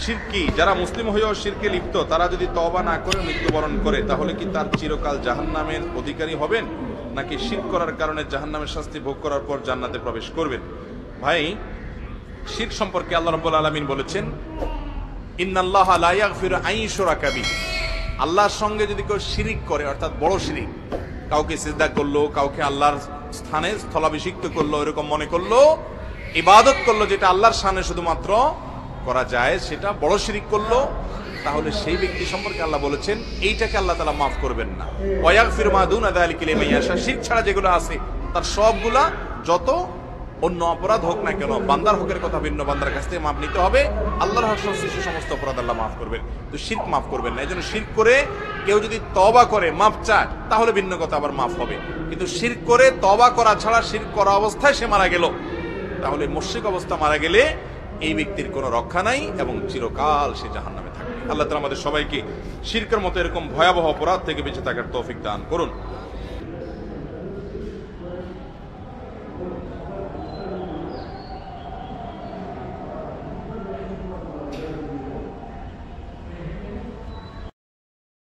শিরকি, যারা মুসলিম হয়েও শিরকে লিপ্ত, তারা যদি তওবা না করে মৃত্যুবরণ করে, তাহলে কি তার চিরকাল জাহান্নামের অধিকারী হবেন, নাকি শিরক করার কারণে জাহান্নামের শাস্তি ভোগ করার পর জান্নাতে প্রবেশ করবেন? ভাই, শিরক সম্পর্কে আল্লাহ রাব্বুল আলামিন বলেছেন, ইন্নাল্লাহা লা ইয়াগফিরু আন ইউশরাকা বিহি। আল্লাহর সঙ্গে যদি কেউ শিরিক করে, অর্থাৎ বড় শিরিক, কাউকে সিজদা করলো, কাউকে আল্লাহর স্থানে স্থলাভিষিক্ত করলো, এরকম মনে করলো, ইবাদত করলো যেটা আল্লাহর শানে শুধুমাত্র করা যায়, সেটা বড় শিরিক করলো, তাহলে সেই ব্যক্তি সম্পর্কে আল্লাহ বলেছেন এইটাকে আল্লাহ তাআলা মাফ করবেন না। ওয়া ইয়াগফিরু মা দুনা যালিকা লিমান ইয়াশা। শিরক ছাড়া যেগুলো আছে তার সবগুলা, যত অন্য অপরাধ হোক না কেন, বান্দার হকের কথা ভিন্ন, বান্দার কাছ থেকে মাপ নিতে হবে। আল্লাহর হক সংশ্লিষ্ট সমস্ত অপরাধ আল্লাহ মাফ করবেন, তো শিরক মাফ করবেন না। এই জন্য শিরক করে কেউ যদি তওবা করে মাপ চায়, তাহলে ভিন্ন কথা, আবার মাফ হবে। কিন্তু শিরক করে তওবা করা ছাড়া, শিরক করা অবস্থায় সে মারা গেল, তাহলে মুশরিক অবস্থা মারা গেলে এই ব্যক্তির কোনো রক্ষা নাই এবং চিরকাল সে জাহান্নামে থাকবে। আল্লাহ তাআলা আমাদের সবাইকে শিরকের মতো এরকম ভয়াবহ অপরাধ থেকে বেঁচে থাকার তৌফিক দান করুন।